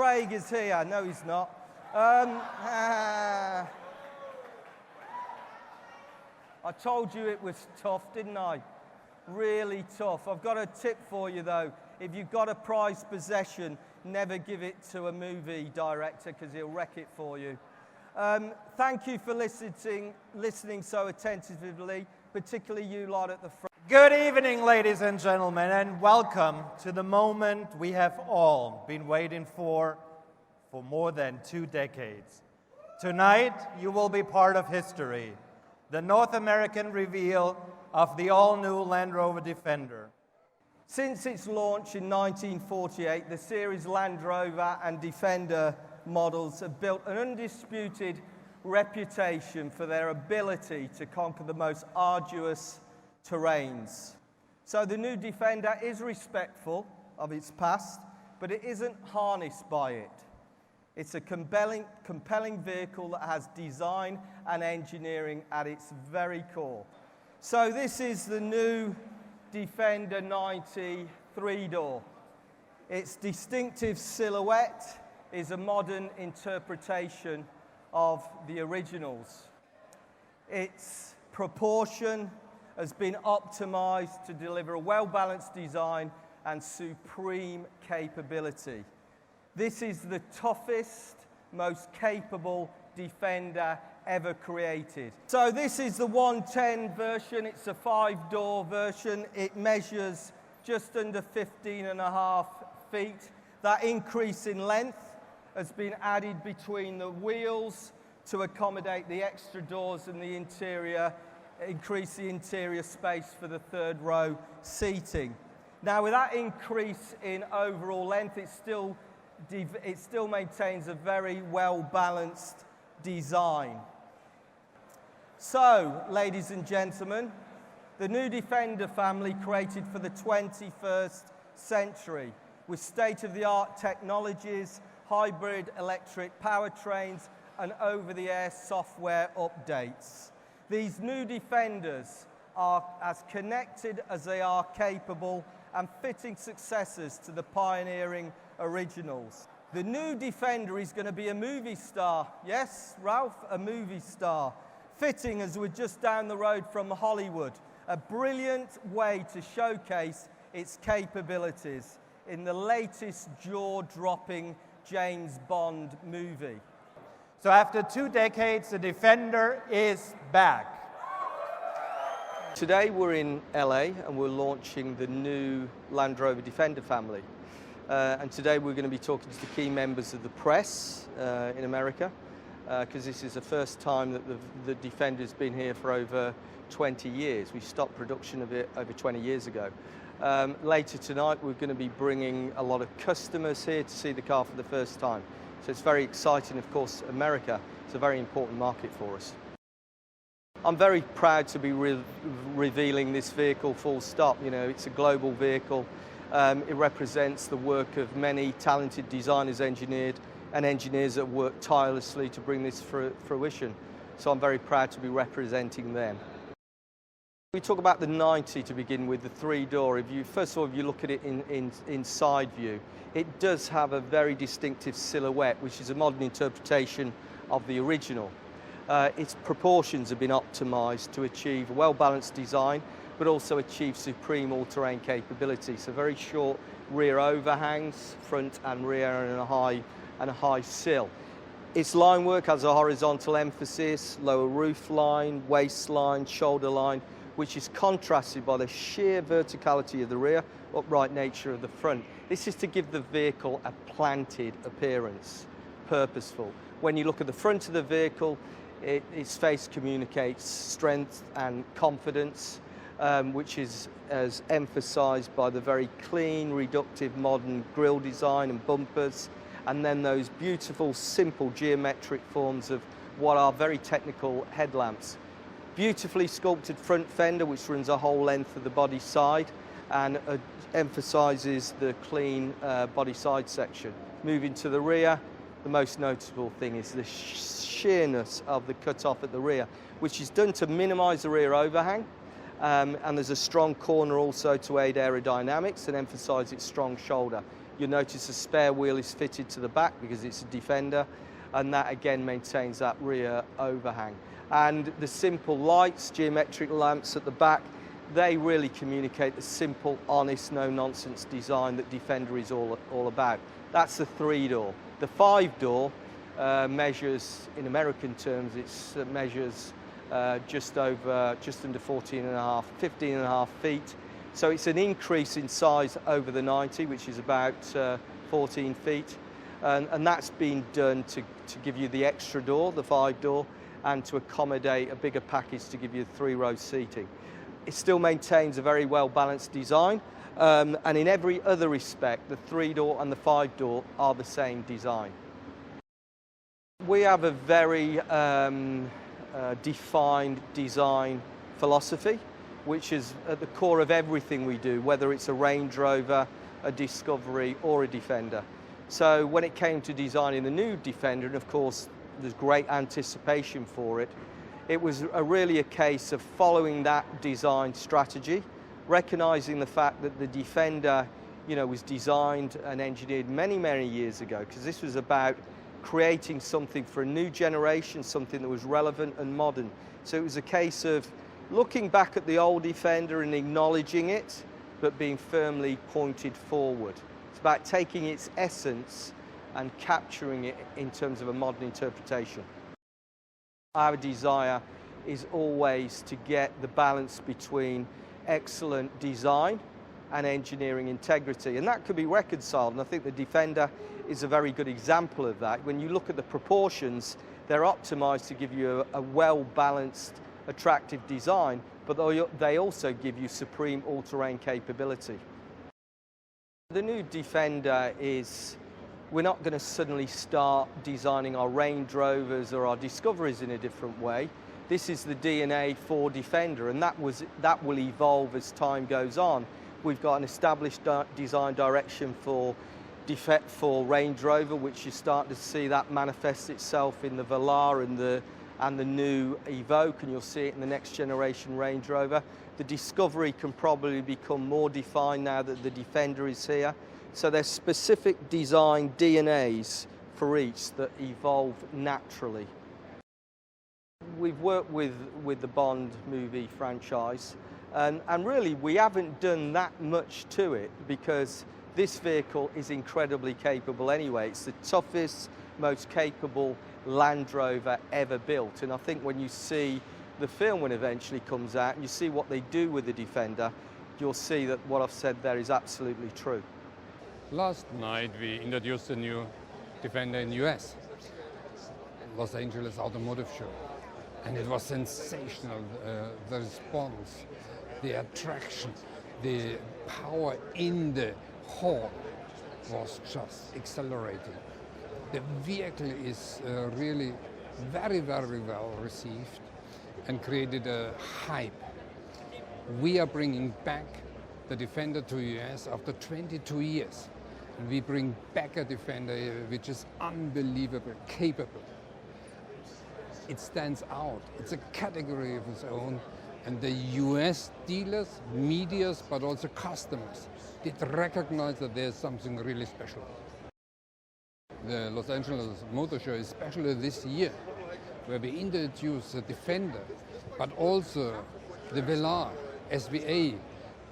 Craig is here. No, he's not. I told you it was tough, didn't I? Really tough. I've got a tip for you, though. If you've got a prized possession, never give it to a movie director because he'll wreck it for you. Thank you for listening so attentively, particularly you lot at the front. Good evening, ladies and gentlemen, and welcome to the moment we have all been waiting for more than 2 decades. Tonight, you will be part of history, the North American reveal of the all-new Land Rover Defender. Since its launch in 1948, the series Land Rover and Defender models have built an undisputed reputation for their ability to conquer the most arduous terrains. So the new Defender is respectful of its past, but it isn't harnessed by it. It's a compelling vehicle that has design and engineering at its very core. So this is the new Defender 90 3-door. Its distinctive silhouette is a modern interpretation of the originals. Its proportion has been optimized to deliver a well-balanced design and supreme capability. This is the toughest, most capable Defender ever created. So this is the 110 version. It's a 5-door version. It measures just under 15.5 feet. That increase in length has been added between the wheels to accommodate the extra doors and the interior, increase the interior space for the third row seating. Now, with that increase in overall length, it still maintains a very well-balanced design. So, ladies and gentlemen, the new Defender family created for the 21st century with state-of-the-art technologies, hybrid electric powertrains, and over-the-air software updates. These new Defenders are as connected as they are capable and fitting successors to the pioneering originals. The new Defender is going to be a movie star. Yes, Ralf, a movie star. Fitting as we're just down the road from Hollywood. A brilliant way to showcase its capabilities in the latest jaw-dropping James Bond movie. So after 2 decades, the Defender is back. Today we're in LA and we're launching the new Land Rover Defender family. And today we're going to be talking to the key members of the press in America, because this is the first time that the Defender's been here for over 20 years. We stopped production of it over 20 years ago. Later tonight we're going to be bringing a lot of customers here to see the car for the first time. So it's very exciting. Of course, America is a very important market for us. I'm very proud to be revealing this vehicle full stop. You know, it's a global vehicle. It represents the work of many talented designers, engineers that work tirelessly to bring this fruition. So I'm very proud to be representing them. We talk about the 90 to begin with, the 3-door. First of all, if you look at it in side view, it does have a very distinctive silhouette, which is a modern interpretation of the original. Its proportions have been optimized to achieve a well-balanced design, but also achieve supreme all-terrain capability. So very short rear overhangs, front and rear, and a high sill. Its line work has a horizontal emphasis, lower roof line, waistline, shoulder line, which is contrasted by the sheer verticality of the rear, upright nature of the front. This is to give the vehicle a planted appearance, purposeful. When you look at the front of the vehicle, its face communicates strength and confidence, which is as emphasized by the very clean, reductive, modern grille design and bumpers, and then those beautiful, simple geometric forms of what are very technical headlamps. Beautifully sculpted front fender, which runs a whole length of the body side and emphasizes the clean body side section. Moving to the rear, the most noticeable thing is the sheerness of the cut-off at the rear, which is done to minimize the rear overhang, and there's a strong corner also to aid aerodynamics and emphasize its strong shoulder. You'll notice a spare wheel is fitted to the back because it's a Defender, and that again maintains that rear overhang. And the simple lights, geometric lamps at the back, they really communicate the simple, honest, no-nonsense design that Defender is all about. That's the 3-door. The 5-door measures, in American terms, it measures just under 15.5 feet. So it's an increase in size over the 90, which is about 14 feet. And that's been done to give you the extra door, the 5-door, and to accommodate a bigger package to give you 3-row seating. It still maintains a very well-balanced design, and in every other respect, the 3-door and the 5-door are the same design. We have a very defined design philosophy, which is at the core of everything we do, whether it's a Range Rover, a Discovery, or a Defender. So when it came to designing the new Defender, and of course there's great anticipation for it, it was really a case of following that design strategy, recognizing the fact that the Defender, was designed and engineered many, many years ago, because this was about creating something for a new generation, something that was relevant and modern. So it was a case of looking back at the old Defender and acknowledging it, but being firmly pointed forward. It's about taking its essence and capturing it in terms of a modern interpretation. Our desire is always to get the balance between excellent design and engineering integrity, and that could be reconciled, and I think the Defender is a very good example of that. When you look at the proportions, they're optimized to give you a well-balanced, attractive design, but they also give you supreme all-terrain capability. The new Defender is, we're not going to suddenly start designing our Range Rovers or our Discoveries in a different way. This is the DNA for Defender, and that will evolve as time goes on. We've got an established design direction for Range Rover, which you're starting to see that manifest itself in the Velar and the new Evoque, and you'll see it in the next generation Range Rover. The Discovery can probably become more defined now that the Defender is here. So there's specific design DNAs for each that evolve naturally. We've worked with the Bond movie franchise, and really we haven't done that much to it because this vehicle is incredibly capable anyway. It's the toughest, most capable Land Rover ever built, and I think when you see the film when it eventually comes out and you see what they do with the Defender, you'll see that what I've said there is absolutely true. Last night we introduced a new Defender in the US, Los Angeles Automotive Show, and it was sensational. The response, the attraction, the power in the hall was just accelerating. The vehicle is really very, very well received and created a hype. We are bringing back the Defender to the US after 22 years. And we bring back a Defender which is unbelievably capable. It stands out. It's a category of its own. And the US dealers, medias, but also customers did recognize that there's something really special. The Los Angeles Motor Show, especially this year, where we introduced the Defender, but also the Velar, SVA.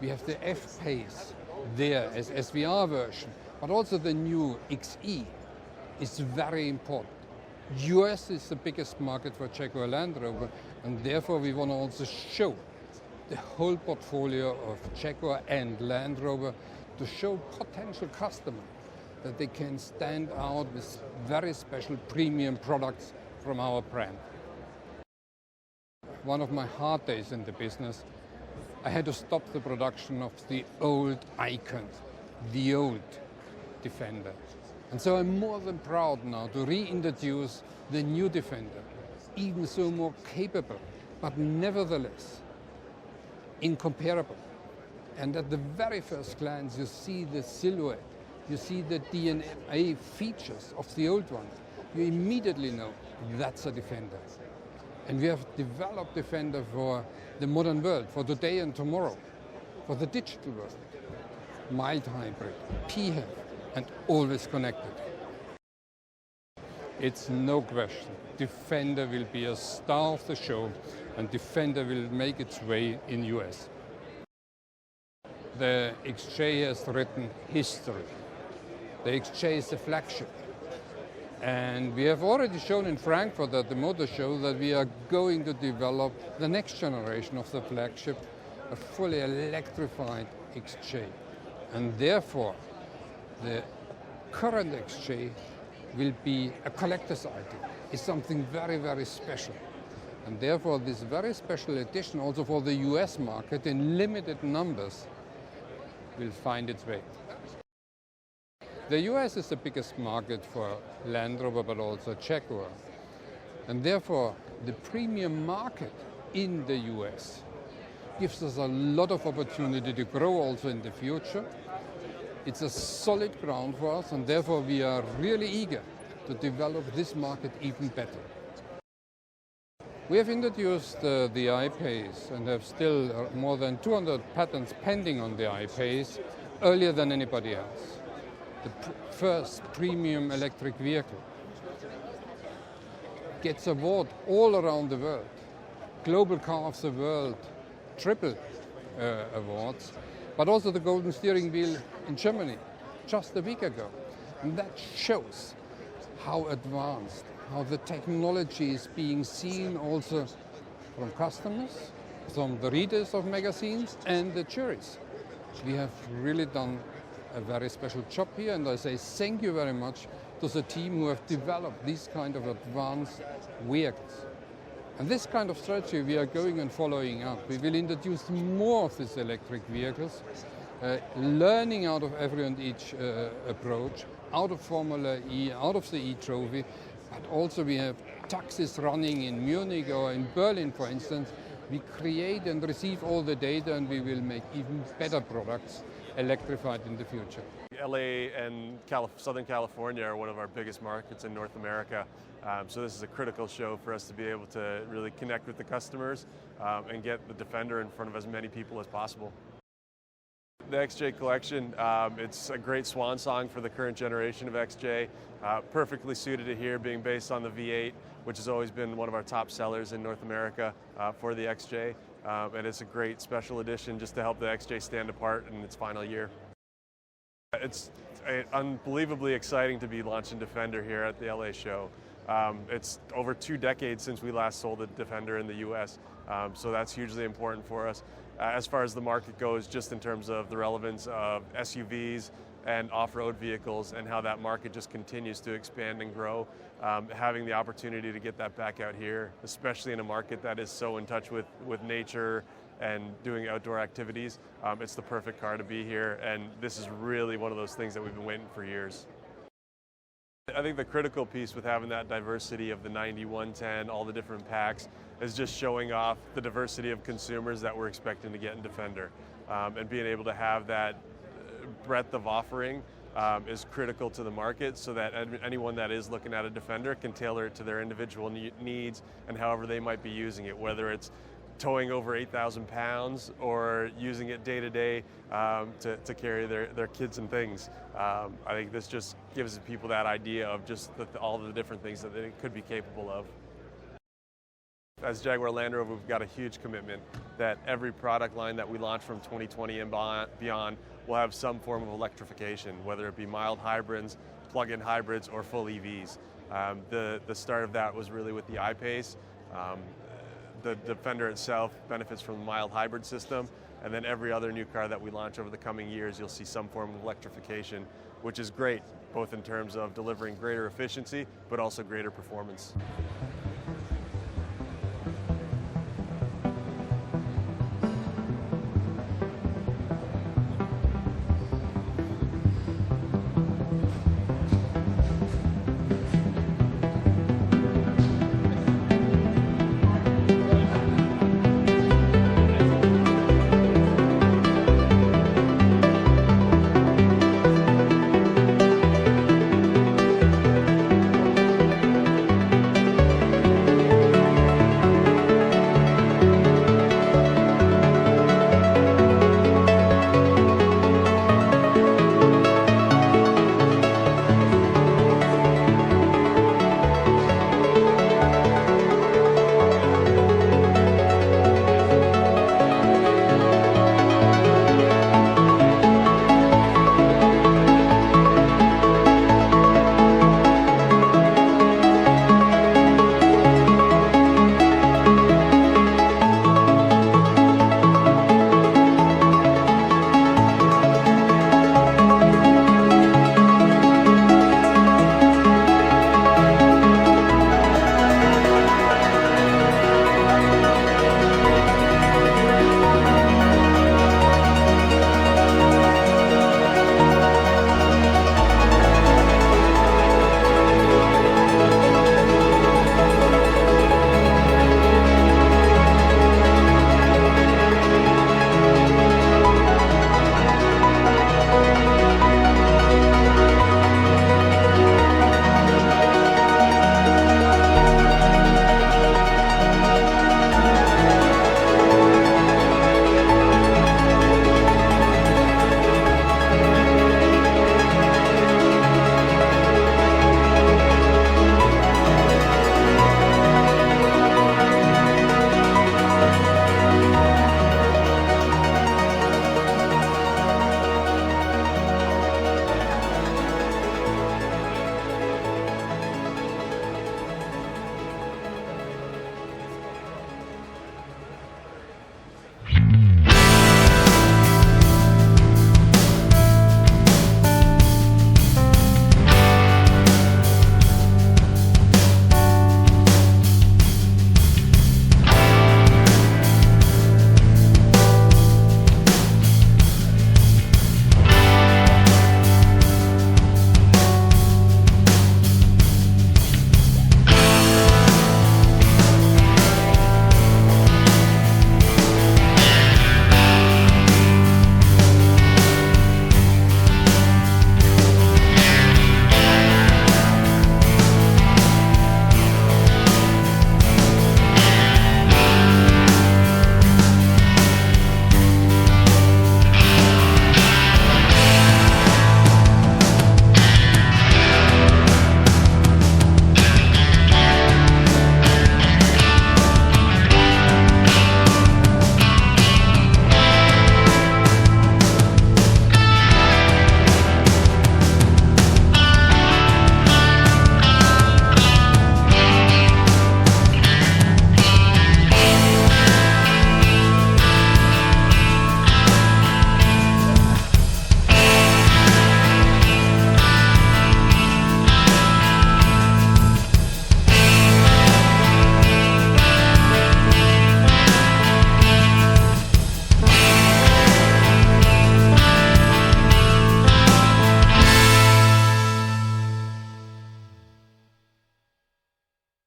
We have the F-Pace there as SVR version, but also the new XE is very important. US is the biggest market for Jaguar Land Rover, and therefore we want to also show the whole portfolio of Jaguar and Land Rover to show potential customers that they can stand out with very special premium products from our brand. One of my hard days in the business, I had to stop the production of the old icons, the old Defender. And so I'm more than proud now to reintroduce the new Defender, even so more capable, but nevertheless incomparable. And at the very first glance, you see the silhouette, you see the DNA features of the old one. You immediately know that's a Defender. And we have developed Defender for the modern world, for today and tomorrow, for the digital world. Mild hybrid, PHEV, and always connected. It's no question. Defender will be a star of the show, and Defender will make its way in US. The XJ has written history. The XJ is the flagship. And we have already shown in Frankfurt at the motor show that we are going to develop the next generation of the flagship, a fully electrified XJ. And therefore, the current XJ will be a collector's item. It's something very, very special. And therefore, this very special edition, also for the US market, in limited numbers, will find its way. The US is the biggest market for Land Rover, but also Jaguar. And therefore, the premium market in the US gives us a lot of opportunity to grow also in the future. It's a solid ground for us, and therefore we are really eager to develop this market even better. We have introduced the I-Pace and have still more than 200 patents pending on the I-Pace earlier than anybody else. The first premium electric vehicle gets awards all around the world. Global Car of the World, triple awards, but also the Golden Steering Wheel in Germany just a week ago. And that shows how advanced, how the technology is being seen also from customers, from the readers of magazines and the juries. We have really done a very special job here, and I say thank you very much to the team who have developed these kind of advanced vehicles. And this kind of strategy we are going and following up. We will introduce more of these electric vehicles, learning out of every and each approach, out of Formula E, out of the E-Trophy, but also we have taxis running in Munich or in Berlin, for instance. We create and receive all the data, and we will make even better products electrified in the future. LA and Southern California are one of our biggest markets in North America. So this is a critical show for us to be able to really connect with the customers and get the Defender in front of as many people as possible. The XJ collection, it's a great swan song for the current generation of XJ, perfectly suited to here, being based on the V8, which has always been one of our top sellers in North America for the XJ. And it's a great special edition just to help the XJ stand apart in its final year. It's unbelievably exciting to be launching Defender here at the LA show. It's over 2 decades since we last sold a Defender in the US, so that's hugely important for us. As far as the market goes, just in terms of the relevance of SUVs and off-road vehicles and how that market just continues to expand and grow, having the opportunity to get that back out here, especially in a market that is so in touch with nature and doing outdoor activities, it's the perfect car to be here, and this is really one of those things that we've been waiting for years. I think the critical piece with having that diversity of the 90, 110, all the different packs, is just showing off the diversity of consumers that we're expecting to get in Defender. And being able to have that breadth of offering is critical to the market, so that anyone that is looking at a Defender can tailor it to their individual needs and however they might be using it, whether it's towing over 8,000 pounds or using it day to day to carry their kids and things. I think this just gives people that idea of just all the different things that they could be capable of. As Jaguar Land Rover, we've got a huge commitment that every product line that we launch from 2020 and beyond will have some form of electrification, whether it be mild hybrids, plug-in hybrids, or full EVs. The start of that was really with the I-Pace. The Defender itself benefits from the mild hybrid system, and then every other new car that we launch over the coming years, you'll see some form of electrification, which is great, both in terms of delivering greater efficiency, but also greater performance.